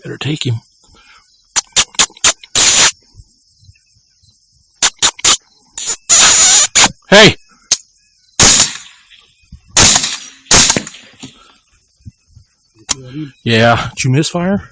Better take him. Hey! Yeah, did you misfire?